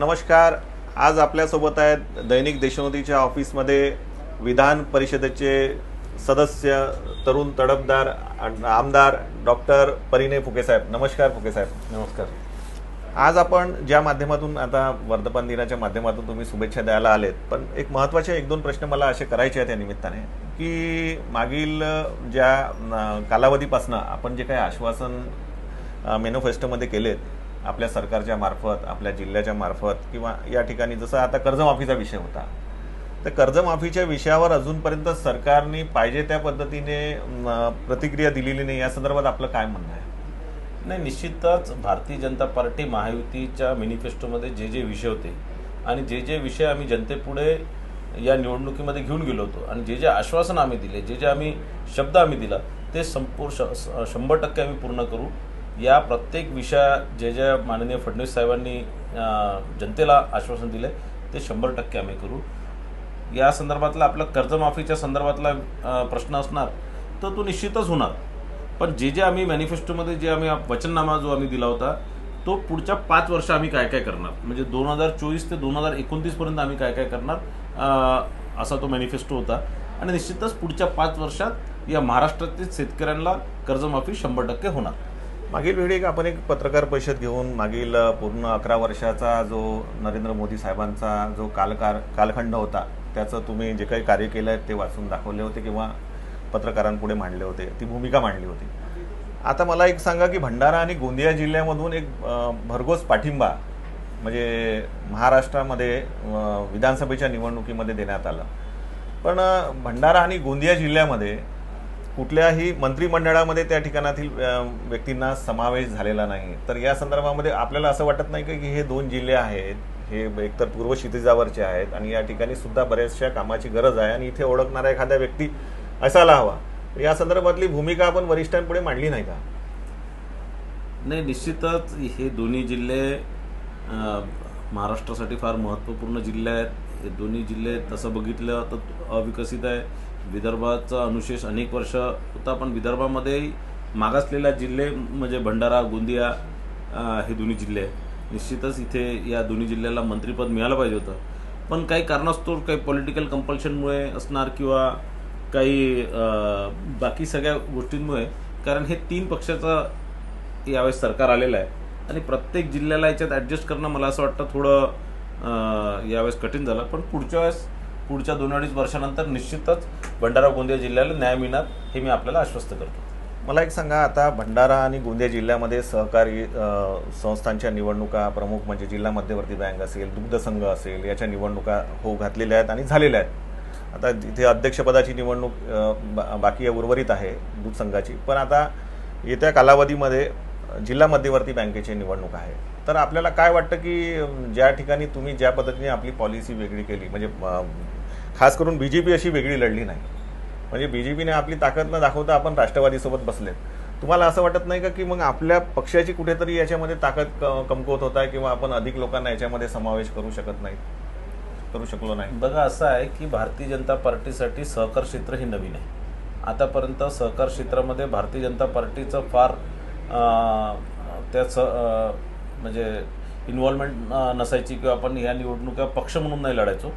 नमस्कार. आज आपल्यासोबत आहेत दैनिक देशोन्नतीच्या ऑफिसमध्ये विधान परिषदेचे सदस्य तरुण तडफदार आमदार डॉक्टर परिणय फुके साहेब. नमस्कार फुके साहेब. नमस्कार. आज आपण ज्या माध्यमातून आता वर्धापन दिनाच्या माध्यमातून तुम्ही शुभेच्छा द्यायला आलेत, पण एक महत्त्वाचे एक दोन प्रश्न मला असे करायचे आहेत त्या निमित्ताने की मागील ज्या कालावधीपासून आपण जे काही आश्वासन मॅनिफेस्टोमध्ये केलेत आपल्या सरकारच्या मार्फत, आपल्या जिल्ह्याच्या मार्फत, किंवा या ठिकाणी जसं आता कर्जमाफीचा विषय होता, तर कर्जमाफीच्या विषयावर अजूनपर्यंत सरकारने पाहिजे त्या पद्धतीने प्रतिक्रिया दिलेली नाही. या संदर्भात आपलं काय म्हणणं आहे? नाही, निश्चितच भारतीय जनता पार्टी महायुतीच्या मॅनिफेस्टोमध्ये जे जे विषय होते आणि जे जे विषय आम्ही जनतेपुढे या निवडणुकीमध्ये घेऊन गेलो होतो आणि जे जे आश्वासन आम्ही दिले, जे जे आम्ही शब्द आम्ही दिला, ते संपूर्ण 100% आम्ही पूर्ण करू. या प्रत्येक विषयात जे जे माननीय फडणवीस साहेबांनी जनतेला आश्वासन दिले ते 100% आम्ही करू. या संदर्भातला आपला कर्जमाफीच्या संदर्भातला प्रश्न असणार तर तो निश्चितच होणार. पण जे जे आम्ही मॅनिफेस्टोमध्ये जे आम्ही वचननामा जो आम्ही दिला होता तो पुढच्या 5 वर्ष आम्ही काय काय करणार, म्हणजे 2024 ते 2029 पर्यंत आम्ही काय काय करणार असा तो मॅनिफेस्टो होता. आणि निश्चितच पुढच्या 5 वर्षात या महाराष्ट्रातील शेतकऱ्यांना कर्जमाफी 100% होणार. मागील वेळी आपण एक पत्रकार परिषद घेऊन मागील पूर्ण 11 वर्षाचा जो नरेंद्र मोदी साहेबांचा जो कालखंड होता त्याचं तुम्ही जे काही कार्य केलं आहे ते वाचून दाखवले होते किंवा पत्रकारांपुढे मांडले होते, ती भूमिका मांडली होती. आता मला एक सांगा की भंडारा आणि गोंदिया जिल्ह्यामधून एक भरघोस पाठिंबा म्हणजे महाराष्ट्रामध्ये विधानसभेच्या निवडणुकीमध्ये देण्यात आला, पण भंडारा आणि गोंदिया जिल्ह्यामध्ये कुठल्याही मंत्रिमंडळामध्ये त्या ठिकाणातील व्यक्तींना समावेश झालेला नाही. तर या संदर्भामध्ये आपल्याला असं वाटत नाही की हे 2 जिल्हे आहेत, हे एकतर पूर्व क्षितिजावरचे आहेत आणि या ठिकाणी सुद्धा बऱ्याचशा कामाची गरज आहे आणि इथे ओळखणारा एखादा व्यक्ती असायला हवा. या संदर्भातली भूमिका आपण वरिष्ठांपुढे मांडली नाही का? नाही, निश्चितच हे दोन्ही जिल्हे महाराष्ट्रासाठी फार महत्त्वपूर्ण जिल्हे आहेत. हे दोन्ही जिल्हे तसं बघितलं तर अविकसित आहे. विदर्भाचा अनुशेष अनेक वर्ष होता, पण विदर्भामध्ये मागासलेला जिल्हे म्हणजे भंडारा, गोंदिया हे दोन्ही जिल्हे. निश्चितच इथे या दोन्ही जिल्ह्याला मंत्रिपद मिळालं पाहिजे होतं, पण काही कारणास्तव, काही पॉलिटिकल कंपल्शनमुळे असणार किंवा काही बाकी सगळ्या गोष्टींमुळे, कारण हे 3 पक्षाचं यावेळेस सरकार आलेलं आहे आणि प्रत्येक जिल्ह्याला याच्यात ॲडजस्ट करणं मला असं वाटतं थोडं यावेळेस कठीण झालं. पण पुढच्या वेळेस, पुढच्या 2-2.5 वर्षानंतर निश्चितच भंडारा गोंदिया जिल्ह्याला न्याय मिळणार हे मी आपल्याला आश्वस्त करतो. मला एक सांगा, आता भंडारा आणि गोंदिया जिल्ह्यामध्ये सहकारी संस्थांच्या निवडणुका, प्रमुख म्हणजे जिल्हा मध्यवर्ती बँक असेल, दुग्ध संघ असेल, याच्या निवडणुका घातलेल्या आहेत आणि झालेल्या आहेत. आता इथे अध्यक्षपदाची निवडणूक बाकी उर्वरित आहे दूध संघाची, पण आता येत्या कालावधीमध्ये जिल्हा मध्यवर्ती बँकेची निवडणूक आहे. तर आपल्याला काय वाटतं की ज्या ठिकाणी तुम्ही ज्या पद्धतीने आपली पॉलिसी वेगळी केली, म्हणजे खास करून BJP अशी वेगळी लढली नाही, म्हणजे BJPने आपली ताकद न दाखवता आपण राष्ट्रवादीसोबत बसलेत. तुम्हाला असं वाटत नाही का की मग आपल्या पक्षाची कुठेतरी याच्यामध्ये ताकद कमकुवत होत आहे किंवा आपण अधिक लोकांना याच्यामध्ये समावेश करू शकलो नाही? बघा, असं आहे की भारतीय जनता पार्टीसाठी सहकार क्षेत्र हे नवीन आहे. आतापर्यंत सहकार क्षेत्रामध्ये भारतीय जनता पार्टीचं फार त्याचं म्हणजे इन्व्हॉल्वमेंट नसायची किंवा आपण या निवडणुका पक्ष म्हणून नाही लढायचो.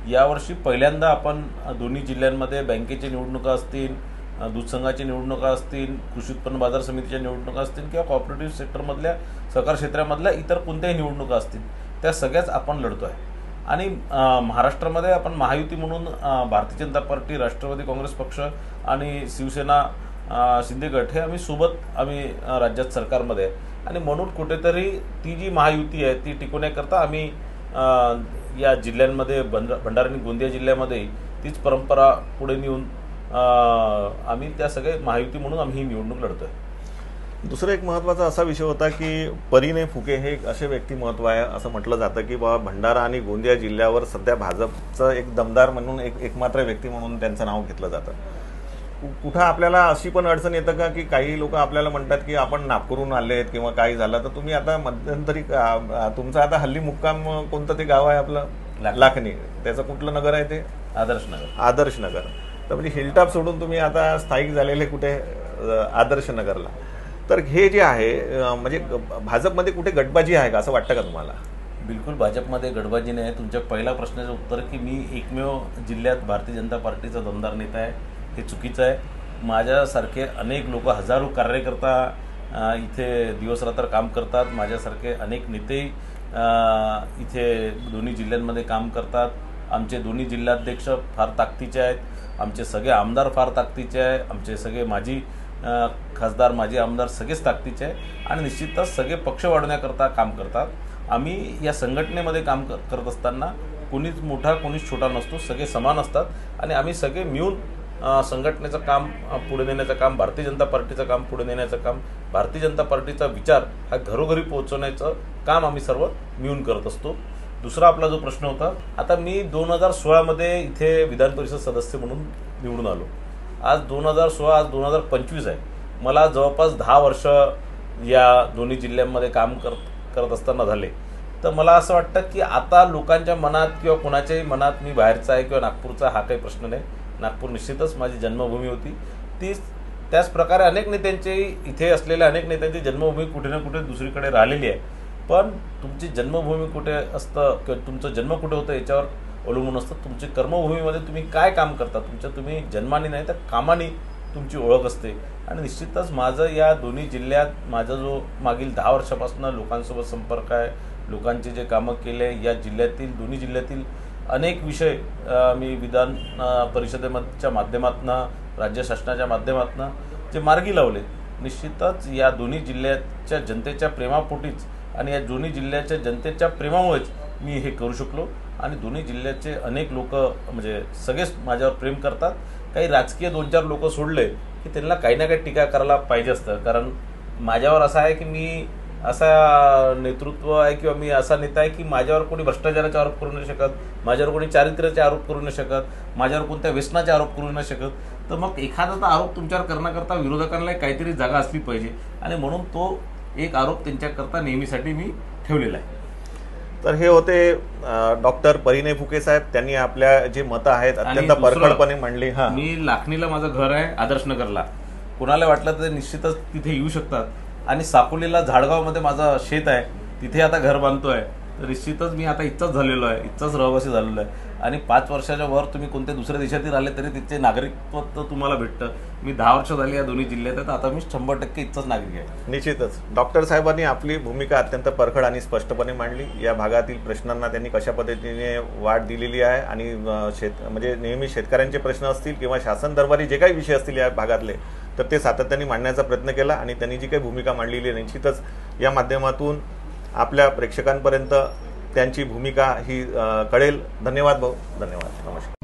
यावर्षी पहिल्यांदा आपण दोन्ही जिल्ह्यांमध्ये बँकेच्या निवडणुका असतील, दूध संघाच्या निवडणुका असतील, कृषी उत्पन्न बाजार समितीच्या निवडणुका असतील किंवा कॉपरेटिव्ह सेक्टरमधल्या, सहकार क्षेत्रामधल्या इतर कोणत्याही निवडणुका असतील, त्या सगळ्याच आपण लढतो आहे. आणि महाराष्ट्रामध्ये आपण महायुती म्हणून भारतीय जनता पार्टी, राष्ट्रवादी काँग्रेस पक्ष आणि शिवसेना, शिंदे गट हे आम्ही सोबत राज्यात सरकारमध्ये आहे. आणि म्हणून कुठेतरी ती जी महायुती आहे ती टिकवण्याकरता आम्ही या जिल्ह्यांमध्ये भंडारा आणि गोंदिया जिल्ह्यामध्ये तीच परंपरा पुढे नेऊन आम्ही त्या सगळे महायुती म्हणून आम्ही ही निवडणूक लढतोय. दुसरा एक महत्त्वाचा असा विषय होता की परिणय फुके हे असे व्यक्तिमत्व आहे, असं म्हटलं जातं की बाबा भंडारा आणि गोंदिया जिल्ह्यावर सध्या भाजपचं एक दमदार म्हणून एकमात्र व्यक्ती म्हणून त्यांचं नाव घेतलं जातं. कुठं आपल्याला अशी पण अडचण येतं का की काही लोक आपल्याला म्हणतात की आपण नागपूरहून आलेत किंवा काही झालं, तर तुम्ही आता मध्यंतरी तुमचा आता हल्ली मुक्काम कोणतं ते गाव आहे आपलं लाखनी, त्याचं कुठलं नगर आहे ते? आदर्श नगर. तर म्हणजे हिलटॉप सोडून तुम्ही आता स्थायिक झालेले कुठे? आदर्श नगरला. तर हे जे आहे म्हणजे भाजपमध्ये कुठे गटबाजी आहे का असं वाटतं का तुम्हाला? बिलकुल भाजपमध्ये गडबाजी नाही आहे. तुमच्या पहिल्या प्रश्नाचं उत्तर की मी एकमेव जिल्ह्यात भारतीय जनता पार्टीचा दमदार नेता आहे, हे चुकीचं आहे. माझ्यासारखे अनेक लोक, हजारो कार्यकर्ता इथे दिवसरात्र काम करतात. माझ्यासारखे अनेक नेते इथे दोन्ही जिल्ह्यांमध्ये काम करतात. आमचे दोन्ही जिल्हाध्यक्ष फार ताकदीचे आहेत. आमचे सगळे आमदार फार ताकदीचे आहे. आमचे सगळे माजी खासदार, माजी आमदार सगळेच ताकदीचे आहे आणि निश्चितच सगळे पक्ष वाढवण्याकरता काम करतात. आम्ही या संघटनेमध्ये काम करत असताना कोणीच मोठा कोणीच छोटा नसतो, सगळे समान असतात आणि आम्ही सगळे मिळून संघटनेचं काम पुढे नेण्याचं काम, भारतीय जनता पार्टीचं काम पुढे नेण्याचं काम, भारतीय जनता पार्टीचा विचार हा घरोघरी पोहोचवण्याचं काम आम्ही सर्व मिळून करत असतो. दुसरा आपला जो प्रश्न होता, आता मी 2016 इथे विधान परिषद सदस्य म्हणून निवडून आलो. आज 2016, आज 2025 आहे. मला जवळपास 10 वर्ष या दोन्ही जिल्ह्यांमध्ये काम करत असताना झाले. तर मला असं वाटतं की आता लोकांच्या मनात किंवा कोणाच्याही मनात मी बाहेरचा आहे किंवा नागपूरचा हा काही प्रश्न नाही. नागपूर निश्चितच माझी जन्मभूमी होती. त्याच प्रकारे अनेक नेत्यांचे, इथे असलेल्या अनेक नेत्यांची जन्मभूमी कुठे ना कुठे दुसरीकडे राहिलेली आहे. पण तुमची जन्मभूमी कुठे असतं किंवा तुमचं जन्म कुठे होतं याच्यावर अवलंबून असतं. तुमची कर्मभूमीमध्ये तुम्ही काय काम करता, तुम्ही जन्माने नाही तर कामाने तुमची ओळख असते. आणि निश्चितच माझं या दोन्ही जिल्ह्यात माझा जो मागील 10 वर्षापासून लोकांसोबत संपर्क आहे, लोकांचे जे कामं केले, या जिल्ह्यातील दोन्ही जिल्ह्यातील अनेक विषय मी विधान परिषदेच्या माध्यमातून, राज्य शासनाच्या माध्यमातून जे मार्गी लावले. निश्चितच या दोन्ही जिल्ह्याच्या जनतेच्या प्रेमापोटीच आणि या दोन्ही जिल्ह्याच्या जनतेच्या प्रेमामुळेच मी हे करू शकलो. आणि दोन्ही जिल्ह्याचे अनेक लोक, म्हणजे सगळेच माझ्यावर प्रेम करतात. काही राजकीय 2-4 लोक सोडले की त्यांना काही ना काही टीका करायला पाहिजे असतं. कारण माझ्यावर असं आहे की मी असा नेतृत्व आहे किंवा मी असा नेता आहे की माझ्यावर कोणी भ्रष्टाचाराचा आरोप करू नाही शकत, माझ्यावर कोणी चारित्र्याचे आरोप करू नाही शकत, माझ्यावर कोणत्या व्यसनाचे आरोप करू नाही शकत. तर मग एखादा आरोप तुमच्यावर करण्याकरता विरोधकांना काहीतरी जागा असली पाहिजे आणि म्हणून तो एक आरोप त्यांच्याकरता नेहमीसाठी मी ठेवलेला आहे. तर हे होते डॉक्टर परिणय फुके साहेब. त्यांनी आपल्या जे मतं आहेत अत्यंत परखडपणे मांडली. मी लाखणीला माझं घर आहे, आदर्शनगरला. कोणाला वाटलं तर निश्चितच तिथे येऊ शकतात. आणि साकोलीला झाडगावमध्ये माझं शेत आहे, तिथे आता घर बांधतोय. तर निश्चितच मी आता इथचाच झालेलो आहे, इथचाच रहिवासी झालेलो आहे. आणि 5 वर्षाच्या वर तुम्ही कोणत्या दुसऱ्या देशातील आले तरी तिथे नागरिकत्व तुम्हाला भेटतं. मी 10 वर्ष झाली या दोन्ही जिल्ह्यात, तर आता मी 100% इथचाच नागरिक आहे. निश्चितच डॉक्टर साहेबांनी आपली भूमिका अत्यंत परखड आणि स्पष्टपणे मांडली. या भागातील प्रश्नांना त्यांनी कशा पद्धतीने वाट दिलेली आहे आणि म्हणजे नेहमी शेतकऱ्यांचे प्रश्न असतील किंवा शासन दरबारी जे काही विषय असतील या भागातले, तर ते सातत्याने मांडण्याचा प्रयत्न केला. आणि त्यांनी जी काही भूमिका मांडलेली आहे निश्चितच या माध्यमातून आपल्या प्रेक्षकांपर्यंत त्यांची भूमिका ही कळेल. धन्यवाद भाऊ, धन्यवाद, नमस्कार.